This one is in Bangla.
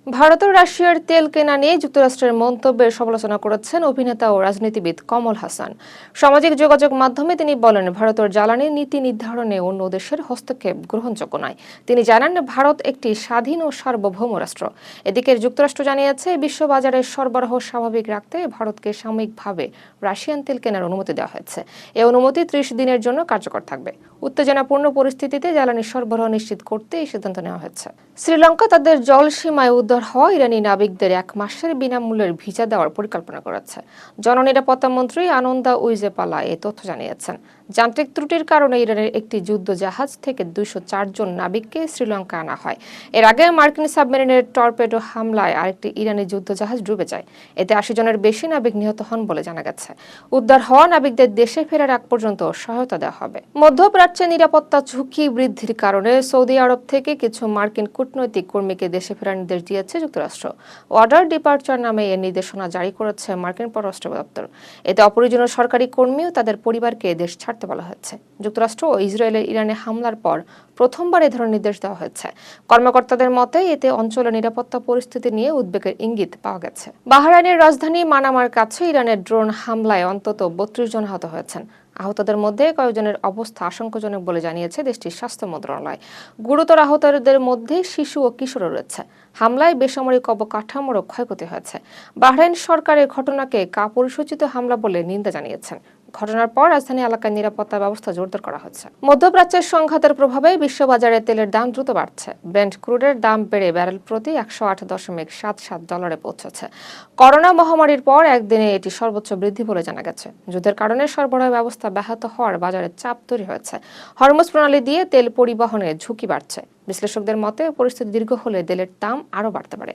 ভারত ও রাশিয়ার তেল কেনা নিয়ে যুক্তরাষ্ট্রের মন্তব্যের সমালোচনা করেছেন অভিনেতা ও রাজনীতিবিদ কমল হাসান। সামাজিক যোগাযোগ মাধ্যমে তিনি বলেন, ভারতের জ্বালানি নীতি নির্ধারণে অন্য দেশের হস্তক্ষেপ গ্রহণযোগ্য নয়। তিনি জানান, ভারত একটি স্বাধীন ও সার্বভৌম রাষ্ট্র। এদিকে যুক্তরাষ্ট্র জানিয়েছে, বিশ্ববাজারের সরবরাহ স্বাভাবিক রাখতে ভারতকে সাময়িকভাবে রাশিয়ান তেল কেনার অনুমতি দেওয়া হয়েছে। এই অনুমতি 30 দিনের জন্য কার্যকর থাকবে। উত্তেজনাপূর্ণ পরিস্থিতিতে জ্বালানি সরবরাহ নিশ্চিত করতে এই সিদ্ধান্ত নেওয়া হয়েছে। শ্রীলঙ্কা তাদের জলসীমায় উদ্ধার হওয়া ইরানি নাবিকদের 1 মাসের বিনামূল্যের ভিসা দেওয়ার পরিকল্পনা করেছে। জননিরাপত্তা মন্ত্রী আনন্দা উইজেপালা এই তথ্য জানিয়েছেন। যান্ত্রিক ত্রুটির কারণে ইরানের একটি যুদ্ধ জাহাজ থেকে 204 জন নাবিককে শ্রীলঙ্কা আনা হয়। এর আগে মার্কিন সাবমেরিনের টর্পেডো হামলায় আরেকটি ইরানি যুদ্ধ জাহাজ ডুবে যায়। এতে 80 জনের বেশি নাবিক নিহত হন বলে জানা গেছে। উদ্ধার হওয়া নাবিকদের দেশে ফেরার আগ পর্যন্ত সহায়তা দেওয়া হবে। মধ্যপ্রাচ্যে নিরাপত্তা ঝুঁকি বৃদ্ধির কারণে সৌদি আরব থেকে কিছু মার্কিন কূটনৈতিক কর্মীকে দেশে ফেরার নির্দেশ দিয়েছে যুক্তরাষ্ট্র। অর্ডার ডিপার্চার নামে এর নির্দেশনা জারি করেছে মার্কিন পররাষ্ট্র দপ্তর। এতে অপ্রয়োজনীয় সরকারি কর্মী ও তাদের পরিবারকে দেশ ছাড়তে বলা হয়েছে। যুক্তরাষ্ট্র ও ইসরায়েলের ইরানে হামলার পর প্রথমবার এ ধরনের নির্দেশ দেওয়া হয়েছে। কর্মকর্তাদের মতে, এতে অঞ্চলের নিরাপত্তা পরিস্থিতি নিয়ে উদ্বেগের ইঙ্গিত পাওয়া গেছে। বাহরাইনের রাজধানী মানামার কাছে ইরানের ড্রোন হামলায় অন্তত 32 জন আহত হয়েছেন। আহতদের মধ্যে কয়েকজনের অবস্থা আশঙ্কাজনক বলে জানিয়েছে দেশটির স্বাস্থ্য মন্ত্রণালয়। গুরুতর আহতদের মধ্যে শিশু ও কিশোরও রয়েছে। হামলায় বেসামরিক অবকাঠামোরও ক্ষয়ক্ষতি হয়েছে। বাহরাইন সরকারের ঘটনাকে কাপুরুষোচিত হামলা বলে নিন্দা জানিয়েছেন। ঘটনার পর রাজধানী এলাকায় নিরাপত্তা ব্যবস্থা জোরদার করা হচ্ছে। মধ্যপ্রাচ্যের সংঘাতের প্রভাবে বিশ্ববাজারে তেলের দাম দ্রুত বাড়ছে। ব্রেন্ট ক্রুডের দাম বেড়ে ব্যারেল প্রতি $108.77 পৌঁছেছে। করোনা মহামারীর পর একদিনে এটি সর্বোচ্চ বৃদ্ধি বলে জানা গেছে। যুদ্ধের কারণে সরবরাহ ব্যবস্থা ব্যাহত হওয়ার বাজারে চাপ তৈরি হয়েছে। হরমুজ প্রণালী দিয়ে তেল পরিবহনে ঝুঁকি বাড়ছে। বিশ্লেষকদের মতে, পরিস্থিতি দীর্ঘ হলে তেলের দাম আরও বাড়তে পারে।